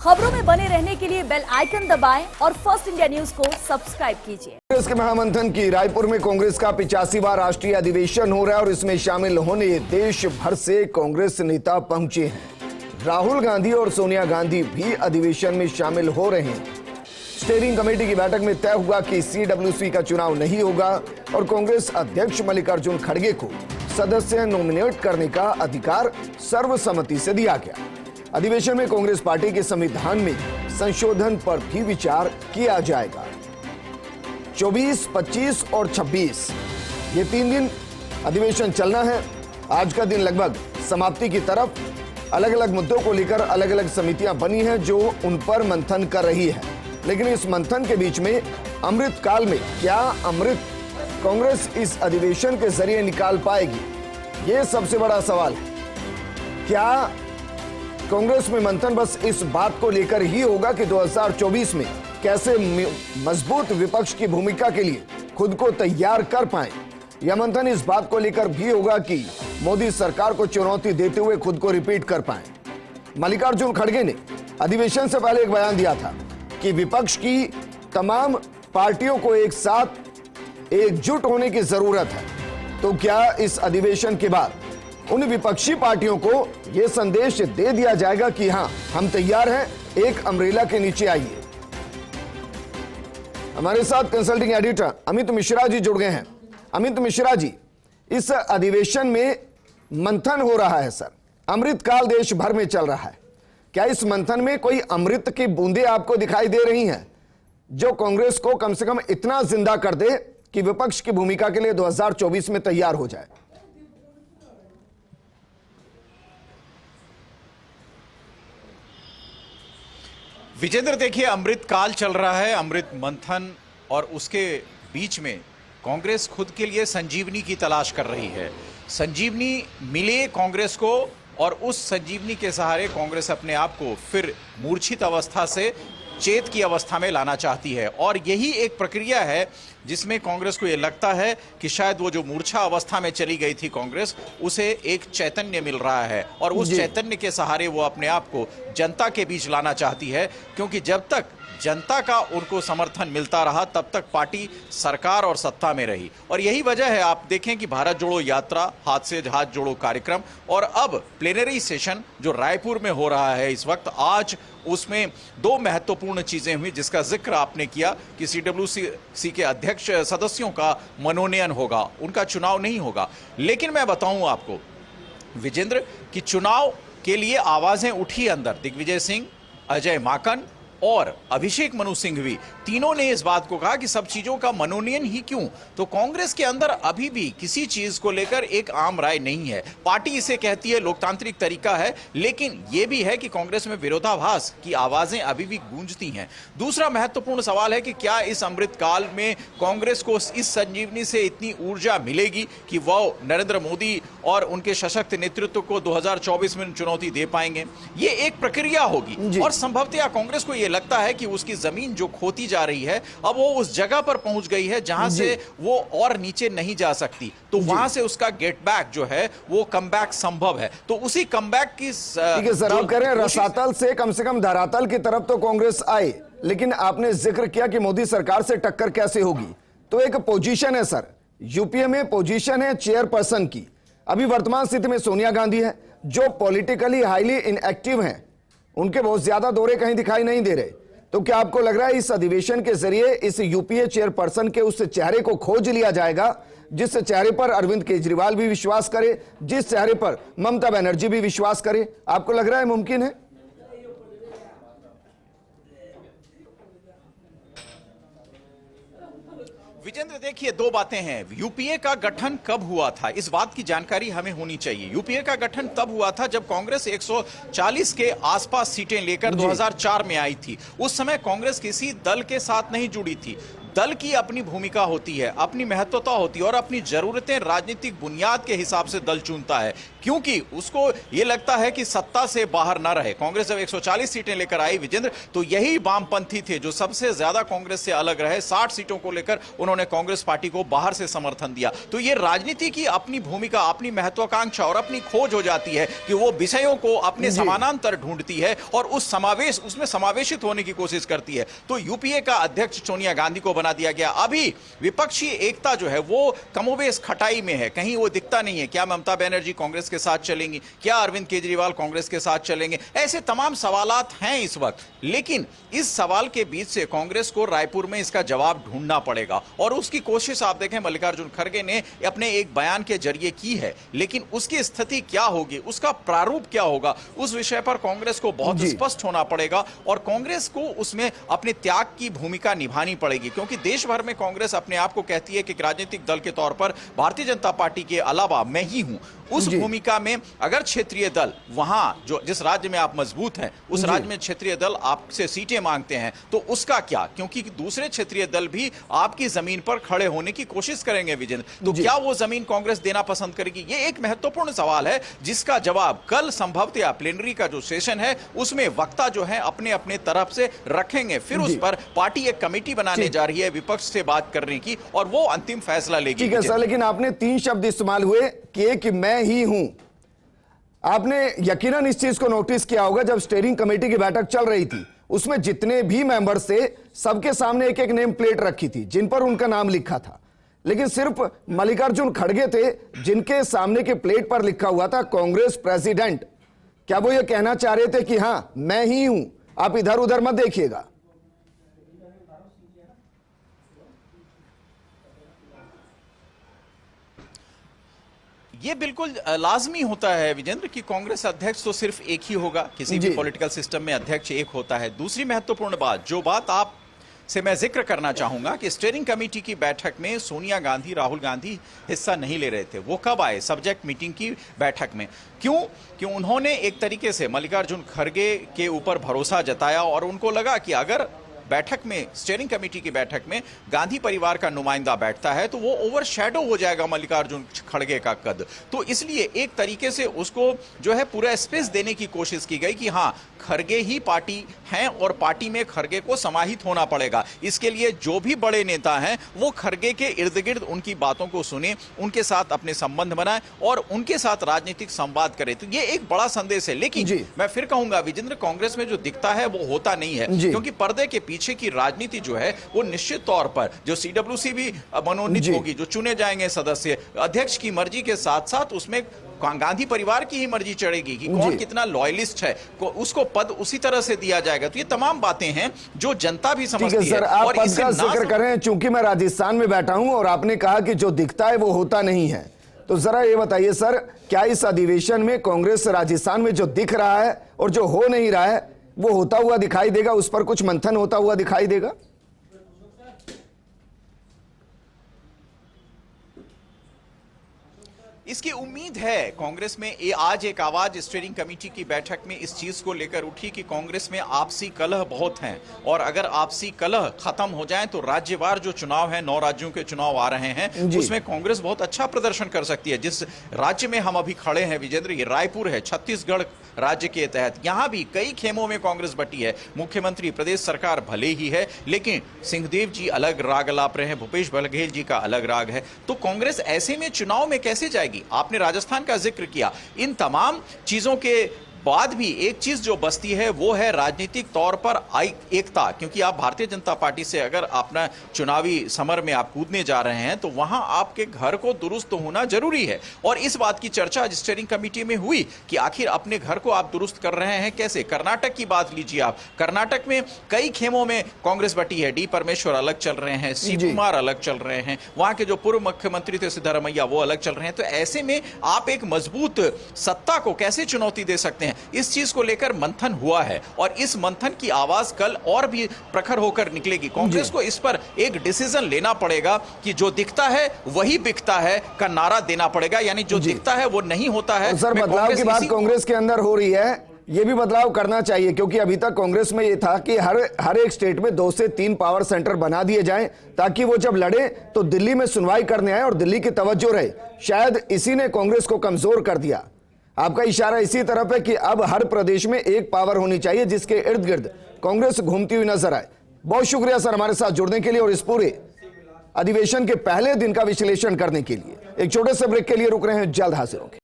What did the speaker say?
खबरों में बने रहने के लिए बेल आइकन दबाएं और फर्स्ट इंडिया न्यूज को सब्सक्राइब कीजिए। कांग्रेस के महामंथन की रायपुर में कांग्रेस का 85वां राष्ट्रीय अधिवेशन हो रहा है और इसमें शामिल होने देश भर से कांग्रेस नेता पहुंचे हैं। राहुल गांधी और सोनिया गांधी भी अधिवेशन में शामिल हो रहे हैं। स्टीयरिंग कमेटी की बैठक में तय हुआ कि CWC का चुनाव नहीं होगा और कांग्रेस अध्यक्ष मल्लिकार्जुन खड़गे को सदस्य नॉमिनेट करने का अधिकार सर्वसम्मति से दिया गया। अधिवेशन में कांग्रेस पार्टी के संविधान में संशोधन पर भी विचार किया जाएगा। 24, 25 और 26 ये 3 दिन अधिवेशन चलना है। आज का दिन लगभग समाप्ति की तरफ। अलग अलग मुद्दों को लेकर अलग अलग समितियां बनी हैं जो उन पर मंथन कर रही है। लेकिन इस मंथन के बीच में अमृत काल में क्या अमृत कांग्रेस इस अधिवेशन के जरिए निकाल पाएगी, यह सबसे बड़ा सवाल है। क्या कांग्रेस में मंथन बस इस बात को लेकर ही होगा कि 2024 में कैसे मजबूत विपक्ष की भूमिका के लिए खुद को तैयार कर पाए, यह मंथन इस बात को लेकर भी होगा कि मोदी सरकार को चुनौती देते हुए खुद को रिपीट कर पाए। मल्लिकार्जुन खड़गे ने अधिवेशन से पहले एक बयान दिया था कि विपक्ष की तमाम पार्टियों को एक साथ एकजुट होने की जरूरत है। तो क्या इस अधिवेशन के बाद उन विपक्षी पार्टियों को यह संदेश दे दिया जाएगा कि हां, हम तैयार हैं, एक अम्ब्रेला के नीचे आइए। हमारे साथ कंसल्टिंग एडिटर अमित मिश्रा जी जुड़ गए हैं। अमित मिश्रा जी, इस अधिवेशन में मंथन हो रहा है सर, अमृतकाल देश भर में चल रहा है। क्या इस मंथन में कोई अमृत की बूंदें आपको दिखाई दे रही हैं जो कांग्रेस को कम से कम इतना जिंदा कर दे कि विपक्ष की भूमिका के लिए 2024 में तैयार हो जाए? विजेंद्र, देखिए, अमृत काल चल रहा है, अमृत मंथन, और उसके बीच में कांग्रेस खुद के लिए संजीवनी की तलाश कर रही है। संजीवनी मिले कांग्रेस को और उस संजीवनी के सहारे कांग्रेस अपने आप को फिर मूर्छित अवस्था से चेत की अवस्था में लाना चाहती है। और यही एक प्रक्रिया है जिसमें कांग्रेस को यह लगता है कि शायद वो जो मूर्छा अवस्था में चली गई थी कांग्रेस, उसे एक चैतन्य मिल रहा है और उस चैतन्य के सहारे वो अपने आप को जनता के बीच लाना चाहती है। क्योंकि जब तक जनता का उनको समर्थन मिलता रहा तब तक पार्टी सरकार और सत्ता में रही। और यही वजह है, आप देखें कि भारत जोड़ो यात्रा, हाथ से हाथ जोड़ो कार्यक्रम और अब प्लेनरी सेशन जो रायपुर में हो रहा है इस वक्त, आज उसमें 2 महत्वपूर्ण चीजें हुई जिसका जिक्र आपने किया कि CWC के अध्यक्ष सदस्यों का मनोनयन होगा, उनका चुनाव नहीं होगा। लेकिन मैं बताऊं आपको विजेंद्र कि चुनाव के लिए आवाजें उठी अंदर। दिग्विजय सिंह, अजय माकन और अभिषेक मनु सिंघवी, तीनों ने इस बात को कहा कि सब चीजों का मनोनयन ही क्यों। तो कांग्रेस के अंदर अभी भी किसी चीज को लेकर एक आम राय नहीं है। पार्टी इसे कहती है लोकतांत्रिक तरीका है, लेकिन यह भी है कि कांग्रेस में विरोधाभास की आवाजें अभी भी गूंजती हैं। दूसरा महत्वपूर्ण सवाल है कि क्या इस अमृत काल में कांग्रेस को इस संजीवनी से इतनी ऊर्जा मिलेगी कि वह नरेंद्र मोदी और उनके सशक्त नेतृत्व को 2024 में चुनौती दे पाएंगे। ये एक प्रक्रिया होगी और संभवतः कांग्रेस को लगता है कि उसकी जमीन जो खोती जा रही है, अब वो उस जगह पर पहुंच गई है जहां से वो और नीचे नहीं जा सकती। तो वहां से उसका गेट बैक जो है, वो कमबैक संभव है। तो उसी कमबैक की ठीक है सर, आप कह रहे हैं रसातल से कम से कम धरातल की तरफ तो कांग्रेस आए। लेकिन आपने जिक्र किया कि मोदी सरकार से टक्कर कैसे होगी, तो एक पोजीशन है सर, यूपीए में पोजीशन है चेयरपर्सन की। अभी वर्तमान स्थिति में सोनिया गांधी है जो पॉलिटिकली हाईली इनएक्टिव हैं, उनके बहुत ज्यादा दौरे कहीं दिखाई नहीं दे रहे। तो क्या आपको लग रहा है इस अधिवेशन के जरिए इस यूपीए चेयरपर्सन के उस चेहरे को खोज लिया जाएगा जिस चेहरे पर अरविंद केजरीवाल भी विश्वास करे, जिस चेहरे पर ममता बनर्जी भी विश्वास करे? आपको लग रहा है मुमकिन है? विजेंद्र, देखिए, 2 बातें हैं। यूपीए का गठन कब हुआ था, इस बात की जानकारी हमें होनी चाहिए। यूपीए का गठन तब हुआ था जब कांग्रेस 140 के आसपास सीटें लेकर 2004 में आई थी। उस समय कांग्रेस किसी दल के साथ नहीं जुड़ी थी। दल की अपनी भूमिका होती है, अपनी महत्वता होती है और अपनी जरूरतें राजनीतिक बुनियाद के हिसाब से दल चुनता है, क्योंकि उसको यह लगता है कि सत्ता से बाहर ना रहे। कांग्रेस जब 140 सीटें लेकर आई विजेंद्र, तो यही वामपंथी थे जो सबसे ज्यादा कांग्रेस से अलग रहे। 60 सीटों को लेकर उन्होंने कांग्रेस पार्टी को बाहर से समर्थन दिया। तो यह राजनीति की अपनी भूमिका, अपनी महत्वाकांक्षा और अपनी खोज हो जाती है कि वो विषयों को अपने समानांतर ढूंढती है और उसमें समावेशित होने की कोशिश करती है। तो यूपीए का अध्यक्ष सोनिया गांधी को बना दिया गया। अभी विपक्षी एकता जो है वो कमोबेश खटाई में है, कहीं वो दिखता नहीं है। क्या ममता बनर्जी कांग्रेस के साथ चलेंगी, क्या अरविंद केजरीवाल कांग्रेस के साथ चलेंगे, ऐसे तमाम सवालात हैं इस वक्त। लेकिन इस सवाल के बीच से कांग्रेस को रायपुर में इसका जवाब ढूंढना पड़ेगा और उसकी कोशिश आप देखें मल्लिकार्जुन खड़गे ने अपने एक बयान के जरिए की है। लेकिन उसकी स्थिति क्या होगी, उसका प्रारूप क्या होगा, उस विषय पर कांग्रेस को बहुत स्पष्ट होना पड़ेगा और कांग्रेस को उसमें अपने त्याग की भूमिका निभानी पड़ेगी, क्योंकि देश भर में कांग्रेस अपने आप को कहती है कि राजनीतिक दल के तौर पर भारतीय जनता पार्टी के अलावा मैं ही हूं। उस भूमिका में अगर क्षेत्रीय दल वहां जो जिस राज्य में आप मजबूत हैं उस राज्य में क्षेत्रीय दल आपसे सीटें मांगते हैं तो उसका क्या, क्योंकि दूसरे क्षेत्रीय दल भी आपकी जमीन पर खड़े होने की कोशिश करेंगे विजेंद्र। तो क्या वो जमीन कांग्रेस देना पसंद करेगी, ये एक महत्वपूर्ण सवाल है जिसका जवाब कल संभवतः प्लेनरी का जो सेशन है उसमें वक्ता जो है अपने अपने तरफ से रखेंगे। फिर उस पर पार्टी एक कमेटी बनाने जा रही है विपक्ष से बात करने की और वो अंतिम फैसला लेगी। ठीक है सर, लेकिन आपने 3 शब्द इस्तेमाल हुए कि एक मैं ही हूं। आपने यकीनन इस चीज को नोटिस किया होगा, जब स्टीयरिंग कमेटी की बैठक चल रही थी उसमें जितने भी मेंबर थे सबके सामने एक एक नेम प्लेट रखी थी जिन पर उनका नाम लिखा था, लेकिन सिर्फ मल्लिकार्जुन खड़गे थे जिनके सामने के प्लेट पर लिखा हुआ था कांग्रेस प्रेसिडेंट। क्या वो ये कहना चाह रहे थे कि हां मैं ही हूं, आप इधर उधर मत देखिएगा? ये बिल्कुल लाजमी होता है विजेंद्र कि कांग्रेस अध्यक्ष तो सिर्फ एक ही होगा, किसी भी पॉलिटिकल सिस्टम में अध्यक्ष एक होता है। दूसरी महत्वपूर्ण बात जो बात आप से मैं जिक्र करना चाहूंगा कि स्टीयरिंग कमेटी की बैठक में सोनिया गांधी, राहुल गांधी हिस्सा नहीं ले रहे थे। वो कब आए? सब्जेक्ट मीटिंग की बैठक में। क्यों? क्यों उन्होंने एक तरीके से मल्लिकार्जुन खड़गे के ऊपर भरोसा जताया और उनको लगा कि अगर बैठक में, स्टीयरिंग कमेटी की बैठक में गांधी परिवार का नुमाइंदा बैठता है तो वो ओवरशैडो हो जाएगा मल्लिकार्जुन खड़गे का कद। तो इसलिए एक तरीके से उसको जो है पूरा स्पेस देने की कोशिश की गई कि हां खड़गे ही पार्टी हैं और पार्टी में खड़गे को समाहित होना पड़ेगा। इसके लिए जो भी बड़े नेता हैं वो खड़गे के इर्द गिर्द उनकी बातों को सुने, उनके साथ अपने संबंध बनाए और उनके साथ राजनीतिक संवाद करें। तो ये एक बड़ा संदेश है। लेकिन मैं फिर कहूंगा विजेंद्र, कांग्रेस में जो दिखता है वो होता नहीं है, क्योंकि पर्दे के पीछे की राजनीति जो है वो निश्चित तौर पर जो सीडब्ल्यूसी भी मनोनीत होगी, जो चुने जाएंगे सदस्य, अध्यक्ष की मर्जी के साथ साथ उसमें गांधी परिवार की ही मर्जी चढ़ेगी कि कौन कितना लॉयलिस्ट है, उसको पद उसी तरह से दिया जाएगा। तो ये तमाम बातें हैं जो जनता भी समझती है। सर, आप पद का जिक्र करें, चूंकि मैं राजस्थान में बैठा हूं और आपने कहा कि जो दिखता है वो होता नहीं है, तो जरा ये बताइए सर, क्या इस अधिवेशन में कांग्रेस राजस्थान में जो दिख रहा है और जो हो नहीं रहा है वो होता हुआ दिखाई देगा? उस पर कुछ मंथन होता हुआ दिखाई देगा? इसकी उम्मीद है कांग्रेस में। आज एक आवाज स्टीयरिंग कमेटी की बैठक में इस चीज को लेकर उठी कि कांग्रेस में आपसी कलह बहुत हैं और अगर आपसी कलह खत्म हो जाए तो राज्यवार जो चुनाव है, 9 राज्यों के चुनाव आ रहे हैं, उसमें कांग्रेस बहुत अच्छा प्रदर्शन कर सकती है। जिस राज्य में हम अभी खड़े हैं विजेंद्र, ये रायपुर है, छत्तीसगढ़ राज्य के तहत। यहां भी कई खेमों में कांग्रेस बटी है। मुख्यमंत्री, प्रदेश सरकार भले ही है, लेकिन सिंहदेव जी अलग राग अलाप रहे हैं, भूपेश बघेल जी का अलग राग है। तो कांग्रेस ऐसे में चुनाव में कैसे जाएगी? आपने राजस्थान का जिक्र किया। इन तमाम चीजों के बाद भी एक चीज जो बचती है वो है राजनीतिक तौर पर एकता, क्योंकि आप भारतीय जनता पार्टी से अगर अपना चुनावी समर में आप कूदने जा रहे हैं तो वहां आपके घर को दुरुस्त होना जरूरी है। और इस बात की चर्चा आज स्टीयरिंग कमेटी में हुई कि आखिर अपने घर को आप दुरुस्त कर रहे हैं कैसे। कर्नाटक की बात लीजिए आप, कर्नाटक में कई खेमों में कांग्रेस बटी है। डी परमेश्वर अलग चल रहे हैं, सी कुमार अलग चल रहे हैं, वहां के जो पूर्व मुख्यमंत्री थे सिद्धारमैया वो अलग चल रहे हैं। तो ऐसे में आप एक मजबूत सत्ता को कैसे चुनौती दे सकते हैं? इस चीज को लेकर मंथन हुआ है और इस मंथन की आवाज कल और भी प्रखर होकर निकलेगी। कांग्रेस को इस पर एक डिसीजन लेना पड़ेगा कि जो दिखता है वही बिकता है का नारा देना पड़ेगा, यानी जो दिखता है वो नहीं होता है। सर, बदलाव की बात कांग्रेस के अंदर हो रही है, ये भी बदलाव करना चाहिए, क्योंकि अभी तक कांग्रेस में ये था कि हर एक स्टेट में 2 से 3 पावर सेंटर बना दिए जाएं, ताकि वो जब लड़े तो दिल्ली में सुनवाई करने आए और दिल्ली की तवज्जो रहे। शायद इसी ने कांग्रेस को कमजोर कर दिया। आपका इशारा इसी तरफ है कि अब हर प्रदेश में एक पावर होनी चाहिए जिसके इर्द गिर्द कांग्रेस घूमती हुई नजर आए। बहुत शुक्रिया सर हमारे साथ जुड़ने के लिए और इस पूरे अधिवेशन के पहले दिन का विश्लेषण करने के लिए। एक छोटे से ब्रेक के लिए रुक रहे हैं, जल्द हाजिर होंगे।